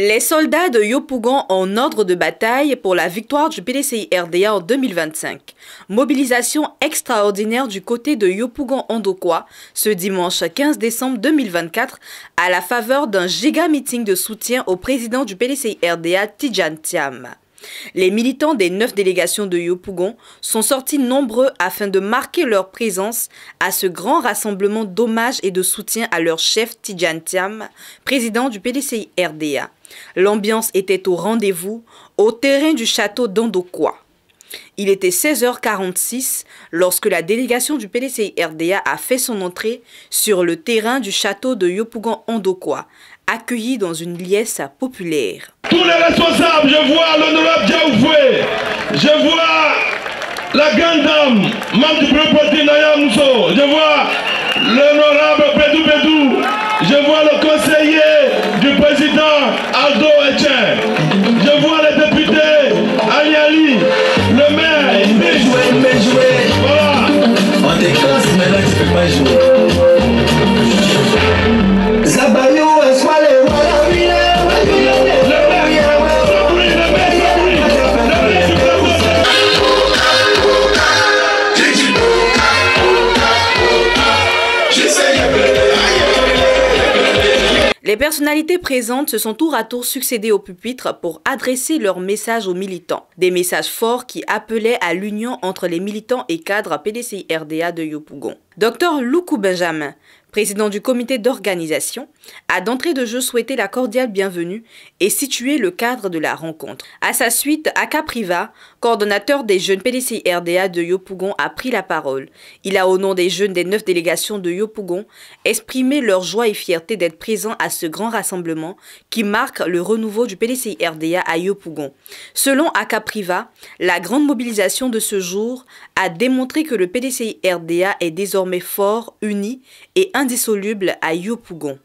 Les soldats de Yopougon en ordre de bataille pour la victoire du PDCI-RDA en 2025. Mobilisation extraordinaire du côté de Yopougon-Ondokoa ce dimanche 15 décembre 2024 à la faveur d'un giga-meeting de soutien au président du PDCI-RDA Tidjane Thiam. Les militants des 9 délégations de Yopougon sont sortis nombreux afin de marquer leur présence à ce grand rassemblement d'hommage et de soutien à leur chef Tidjane Thiam, président du PDCI-RDA. L'ambiance était au rendez-vous au terrain du château d'Ondokoa. Il était 16h46 lorsque la délégation du PDCI-RDA a fait son entrée sur le terrain du château de Yopougon-Ondokoa, accueilli dans une liesse populaire. Tous les responsables, je vois l'honorable Diaoufoué, je vois la grande dame, membre du premier parti Naya Mousso, je vois l'honorable Bédou Bédou, je vois le conseiller du président Aldo Etienne, je vois les députés Aliali, le maire. Il peut jouer. Voilà. On déclenche, maintenant tu peux pas jouer. Zabayou, Les personnalités présentes se sont tour à tour succédées au pupitre pour adresser leurs messages aux militants. Des messages forts qui appelaient à l'union entre les militants et cadres PDCI-RDA de Yopougon. Dr Loukou Benjamin, président du comité d'organisation, a d'entrée de jeu souhaité la cordiale bienvenue et situé le cadre de la rencontre. À sa suite, Aka Priva, coordonnateur des jeunes PDCI-RDA de Yopougon, a pris la parole. Il a, au nom des jeunes des 9 délégations de Yopougon, exprimé leur joie et fierté d'être présents à ce grand rassemblement qui marque le renouveau du PDCI-RDA à Yopougon. Selon Aka Priva, la grande mobilisation de ce jour a démontré que le PDCI-RDA est désormais fort, uni et indissoluble à Yopougon.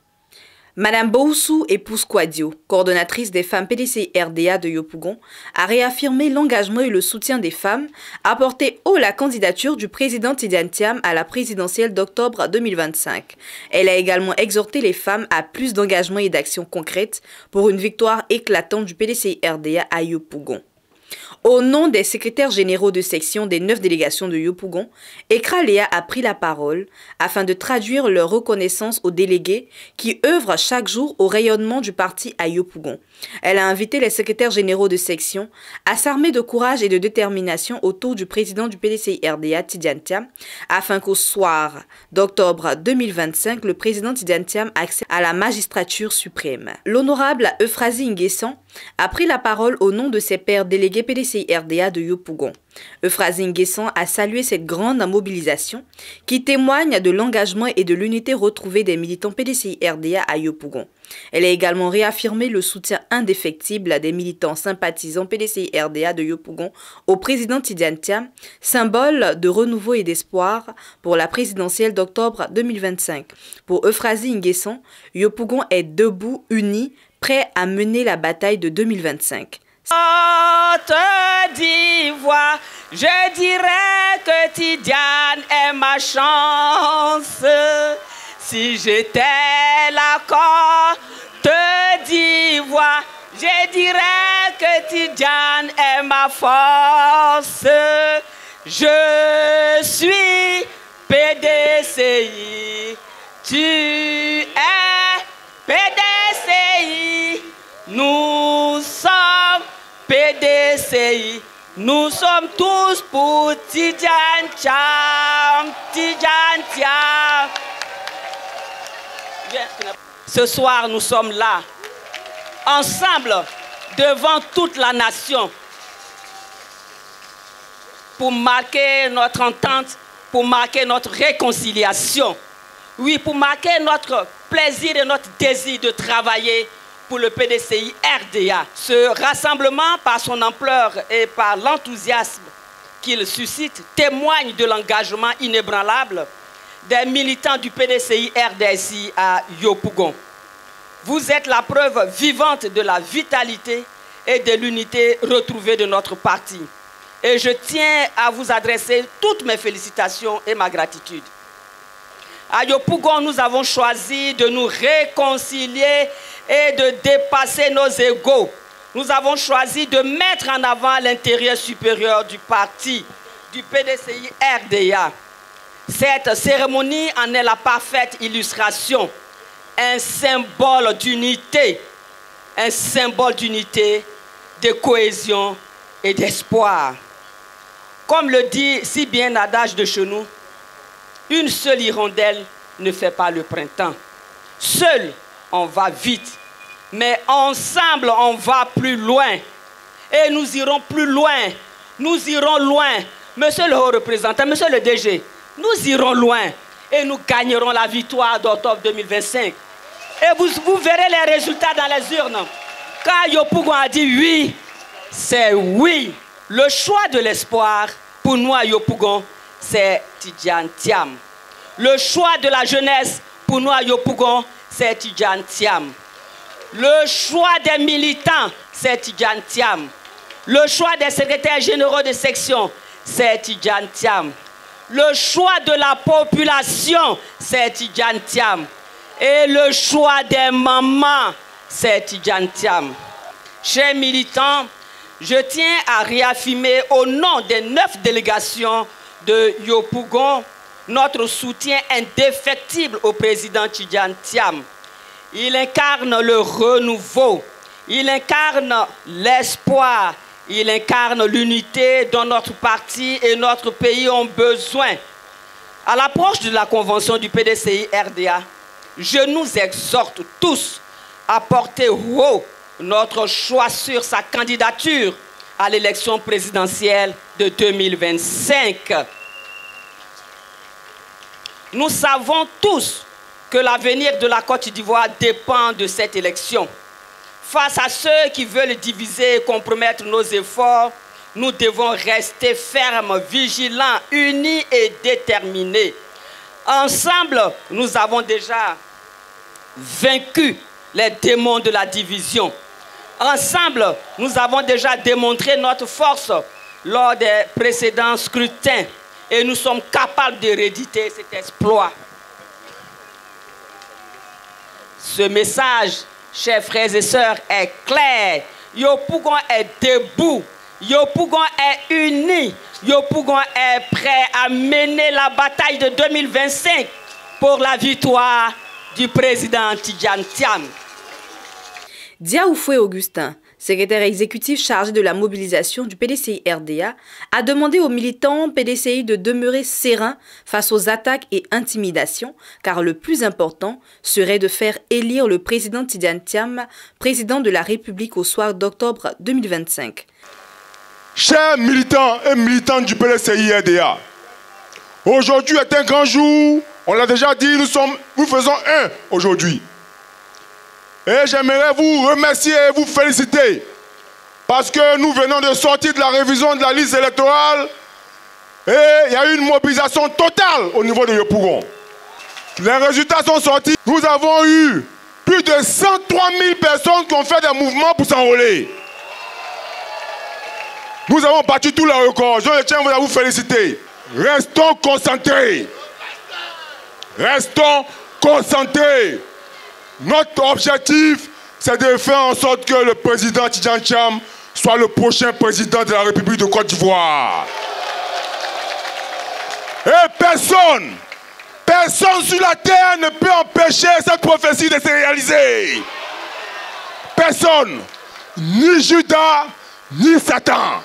Madame Boussou épouse Kouadio, coordonnatrice des femmes PDCI-RDA de Yopougon, a réaffirmé l'engagement et le soutien des femmes, a porté haut la candidature du président Tidjane Thiam à la présidentielle d'octobre 2025. Elle a également exhorté les femmes à plus d'engagement et d'actions concrètes pour une victoire éclatante du PDCI-RDA à Yopougon. Au nom des secrétaires généraux de section des 9 délégations de Yopougon, Ekra Léa a pris la parole afin de traduire leur reconnaissance aux délégués qui œuvrent chaque jour au rayonnement du parti à Yopougon. Elle a invité les secrétaires généraux de section à s'armer de courage et de détermination autour du président du PDCI-RDA Tidjane Thiam afin qu'au soir d'octobre 2025, le président Tidjane Thiam accède à la magistrature suprême. L'honorable Euphrasie Nguessan a pris la parole au nom de ses pairs délégués PDCI-RDA de Yopougon. Euphrasie Nguessan a salué cette grande mobilisation qui témoigne de l'engagement et de l'unité retrouvée des militants PDCI-RDA à Yopougon. Elle a également réaffirmé le soutien indéfectible des militants sympathisants PDCI-RDA de Yopougon au président Tidjane Thiam, symbole de renouveau et d'espoir pour la présidentielle d'octobre 2025. Pour Euphrasie Nguessan, Yopougon est debout, uni, prêt à mener la bataille de 2025. Côte d'Ivoire, je dirais que Tidjane est ma chance. Si j'étais la Côte d'Ivoire, je dirais que Tidjane est ma force. Je suis PDCI, tu es PDCI, nous sommes PDCI, nous sommes tous pour Tidjane Thiam, Tidjane Thiam. Ce soir, nous sommes là, ensemble, devant toute la nation, pour marquer notre entente, pour marquer notre réconciliation. Oui, pour marquer notre plaisir et notre désir de travailler pour le PDCI-RDA. Ce rassemblement, par son ampleur et par l'enthousiasme qu'il suscite, témoigne de l'engagement inébranlable des militants du PDCI-RDA ici à Yopougon. Vous êtes la preuve vivante de la vitalité et de l'unité retrouvée de notre parti. Et je tiens à vous adresser toutes mes félicitations et ma gratitude. À Yopougon, nous avons choisi de nous réconcilier et de dépasser nos égos. Nous avons choisi de mettre en avant l'intérêt supérieur du parti, du PDCI RDA. Cette cérémonie en est la parfaite illustration, un symbole d'unité, de cohésion et d'espoir. Comme le dit si bien l'adage de chez nous, une seule hirondelle ne fait pas le printemps. Seul, on va vite, mais ensemble, on va plus loin. Et nous irons plus loin, nous irons loin. Monsieur le haut représentant, monsieur le DG, nous irons loin et nous gagnerons la victoire d'octobre 2025. Et vous verrez les résultats dans les urnes. Quand Yopougon a dit oui, c'est oui. Le choix de l'espoir, pour nous à Yopougon, c'est Tidjane Thiam. Le choix de la jeunesse, pour nous à Yopougon, c'est Tidjane Thiam. Le choix des militants, c'est Tidjane Thiam. Le choix des secrétaires généraux de section, c'est Tidjane Thiam. Le choix de la population, c'est Tidjane Thiam. Et le choix des mamans, c'est Tidjane Thiam. Chers militants, je tiens à réaffirmer au nom des 9 délégations de Yopougon notre soutien indéfectible au président Tidjane Thiam. Il incarne le renouveau, il incarne l'espoir, il incarne l'unité dont notre parti et notre pays ont besoin. À l'approche de la convention du PDCI RDA, je nous exhorte tous à porter haut notre choix sur sa candidature à l'élection présidentielle de 2025. Nous savons tous que l'avenir de la Côte d'Ivoire dépend de cette élection. Face à ceux qui veulent diviser et compromettre nos efforts, nous devons rester fermes, vigilants, unis et déterminés. Ensemble, nous avons déjà vaincu les démons de la division. Ensemble, nous avons déjà démontré notre force lors des précédents scrutins et nous sommes capables de rééditer cet exploit. Ce message, chers frères et sœurs, est clair. Yopougon est debout. Yopougon est uni. Yopougon est prêt à mener la bataille de 2025 pour la victoire du président Tidjane Thiam. Diaoufoué Augustin, secrétaire exécutif chargé de la mobilisation du PDCI RDA, a demandé aux militants PDCI de demeurer sereins face aux attaques et intimidations, car le plus important serait de faire élire le président Tidjane Thiam, président de la République au soir d'octobre 2025. Chers militants et militantes du PDCI RDA, aujourd'hui est un grand jour, on l'a déjà dit, nous faisons un aujourd'hui. Et j'aimerais vous remercier et vous féliciter parce que nous venons de sortir de la révision de la liste électorale et il y a eu une mobilisation totale au niveau de Yopougon. Les résultats sont sortis. Nous avons eu plus de 103 000 personnes qui ont fait des mouvements pour s'enrôler. Nous avons battu tous les records. Je tiens à vous féliciter. Restons concentrés. Restons concentrés. Notre objectif, c'est de faire en sorte que le président Tidjane Thiam soit le prochain président de la République de Côte d'Ivoire. Et personne sur la terre ne peut empêcher cette prophétie de se réaliser. Personne, ni Judas, ni Satan.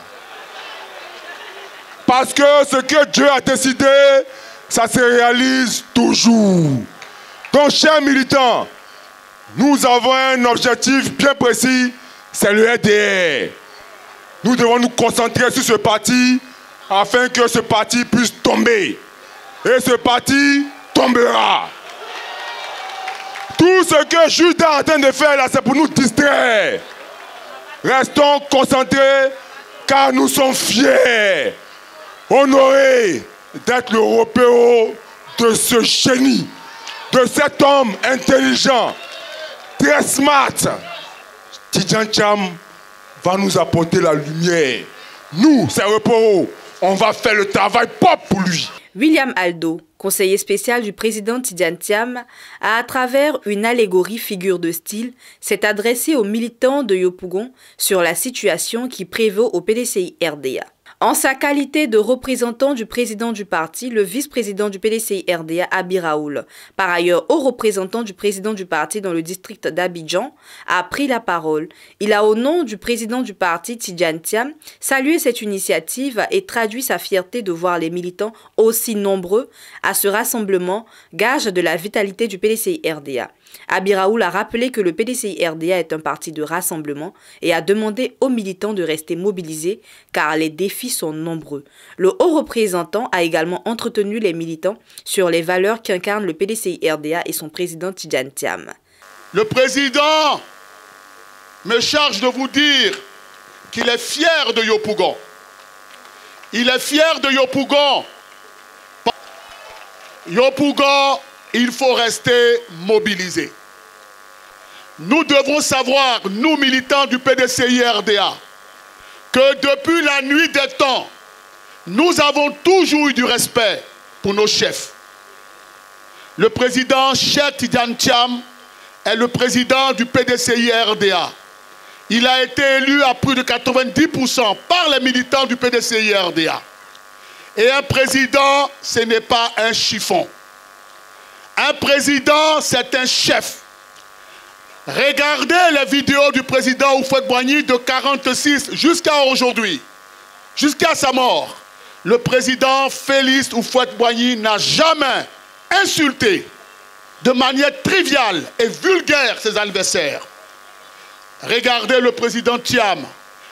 Parce que ce que Dieu a décidé, ça se réalise toujours. Donc, chers militants, nous avons un objectif bien précis, c'est le RDR. Nous devons nous concentrer sur ce parti afin que ce parti puisse tomber. Et ce parti tombera. Tout ce que Judas est en train de faire là, c'est pour nous distraire. Restons concentrés car nous sommes fiers, honorés d'être le repère de ce génie, de cet homme intelligent, très smart. Tidjane Thiam va nous apporter la lumière. Nous, ces repos, on va faire le travail propre pour lui. William Aldo, conseiller spécial du président Tidjane Thiam, a, à travers une allégorie figure de style, s'est adressé aux militants de Yopougon sur la situation qui prévaut au PDCI RDA. En sa qualité de représentant du président du parti, le vice-président du PDCI RDA, Abi Raoul, par ailleurs haut représentant du président du parti dans le district d'Abidjan, a pris la parole. Il a, au nom du président du parti, Tidjane Thiam, salué cette initiative et traduit sa fierté de voir les militants aussi nombreux à ce rassemblement, gage de la vitalité du PDCI RDA. Abi Raoul a rappelé que le PDCI RDA est un parti de rassemblement et a demandé aux militants de rester mobilisés car les défis sont nombreux. Le haut représentant a également entretenu les militants sur les valeurs qu'incarne le PDCI RDA et son président Tidjane Thiam. Le président me charge de vous dire qu'il est fier de Yopougon. Il est fier de Yopougon. Yopougon, il faut rester mobilisé. Nous devons savoir, nous militants du PDCI RDA, que depuis la nuit des temps, nous avons toujours eu du respect pour nos chefs. Le président Cheikh Tidjane Thiam est le président du PDCI RDA. Il a été élu à plus de 90% par les militants du PDCI RDA. Et un président, ce n'est pas un chiffon. Un président, c'est un chef. Regardez les vidéos du président Houphouët-Boigny de 1946 jusqu'à aujourd'hui, jusqu'à sa mort. Le président Félix Houphouët-Boigny n'a jamais insulté de manière triviale et vulgaire ses adversaires. Regardez le président Thiam.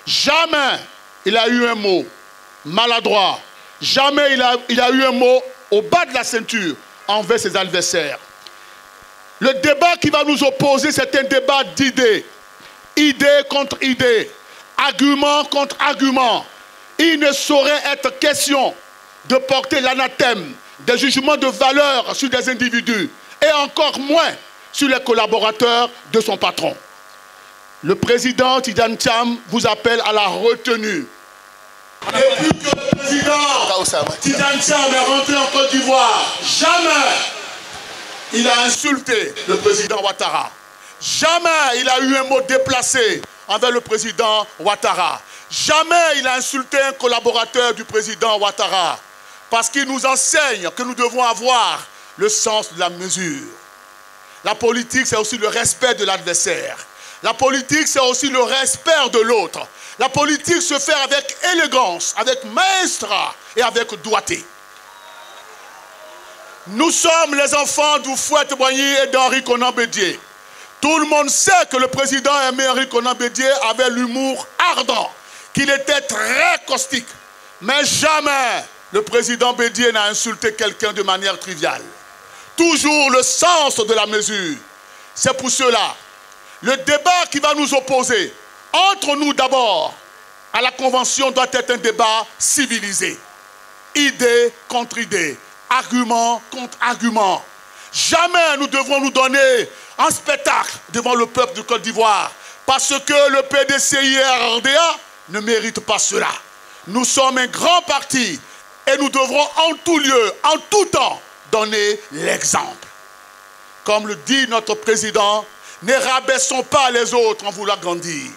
Jamais il a eu un mot maladroit. Jamais il a eu un mot au bas de la ceinture envers ses adversaires. Le débat qui va nous opposer, c'est un débat d'idées. Idée contre idée. Argument contre argument. Il ne saurait être question de porter l'anathème des jugements de valeur sur des individus et encore moins sur les collaborateurs de son patron. Le président Tidjane Thiam vous appelle à la retenue. Depuis que le président Tidjane Thiam est rentré en Côte d'Ivoire, jamais il a insulté le président Ouattara. Jamais il a eu un mot déplacé envers le président Ouattara. Jamais il a insulté un collaborateur du président Ouattara. Parce qu'il nous enseigne que nous devons avoir le sens de la mesure. La politique, c'est aussi le respect de l'adversaire. La politique, c'est aussi le respect de l'autre. La politique se fait avec élégance, avec maestria et avec doigté. Nous sommes les enfants d'Houphouët-Boigny et d'Henri Konan Bédié. Tout le monde sait que le président aimé Henri Konan Bédié avait l'humour ardent, qu'il était très caustique. Mais jamais le président Bédié n'a insulté quelqu'un de manière triviale. Toujours le sens de la mesure. C'est pour cela, le débat qui va nous opposer, entre nous d'abord, à la Convention doit être un débat civilisé. Idée contre idée. Argument contre argument. Jamais nous devrons nous donner en spectacle devant le peuple de Côte d'Ivoire parce que le PDCI RDA ne mérite pas cela. Nous sommes un grand parti et nous devrons en tout lieu, en tout temps, donner l'exemple. Comme le dit notre président, ne rabaissons pas les autres en voulant grandir.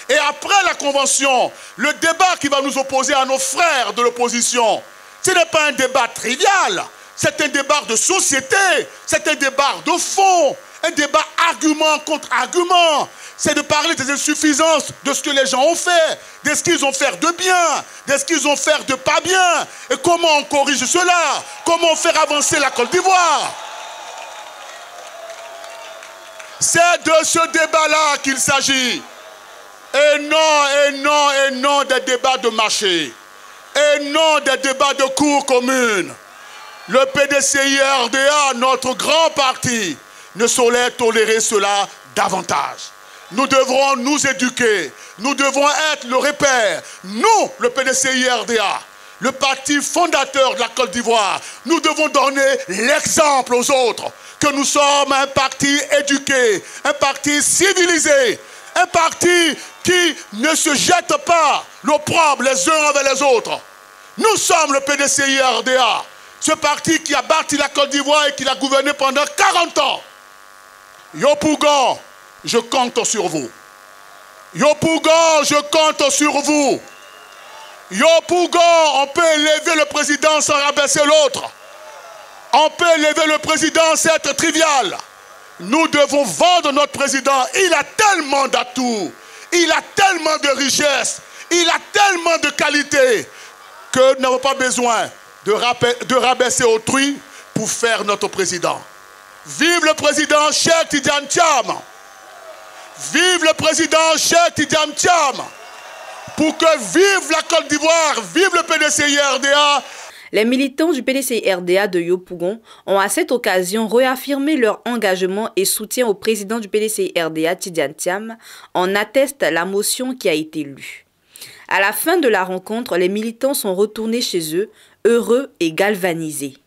Et après la Convention, le débat qui va nous opposer à nos frères de l'opposition, ce n'est pas un débat trivial, c'est un débat de société, c'est un débat de fond, un débat argument contre argument. C'est de parler des insuffisances de ce que les gens ont fait, de ce qu'ils ont fait de bien, de ce qu'ils ont fait de pas bien, et comment on corrige cela, comment faire avancer la Côte d'Ivoire. C'est de ce débat-là qu'il s'agit. Et non des débats de marché. Et non des débats de cour commune. Le PDCI RDA, notre grand parti, ne saurait tolérer cela davantage. Nous devrons nous éduquer. Nous devons être le repère. Nous, le PDCI RDA, le parti fondateur de la Côte d'Ivoire, nous devons donner l'exemple aux autres que nous sommes un parti éduqué, un parti civilisé, un parti qui ne se jette pas l'opprobre les uns envers les autres. Nous sommes le PDCI RDA. Ce parti qui a bâti la Côte d'Ivoire et qui l'a gouverné pendant 40 ans. Yopougon, je compte sur vous. Yopougon, je compte sur vous. Yopougon, on peut élever le président sans rabaisser l'autre. On peut élever le président, c'est être trivial. Nous devons vendre notre président. Il a tellement d'atouts, il a tellement de richesses, il a tellement de qualités que nous n'avons pas besoin de rabaisser autrui pour faire notre président. Vive le président Cheikh Tidiane Thiam. Vive le président Cheikh Tidiane Thiam. Pour que vive la Côte d'Ivoire, vive le PDCI-RDA. Les militants du PDCI-RDA de Yopougon ont à cette occasion réaffirmé leur engagement et soutien au président du PDCI-RDA, Tidiane Thiam, en atteste la motion qui a été lue. À la fin de la rencontre, les militants sont retournés chez eux, heureux et galvanisés.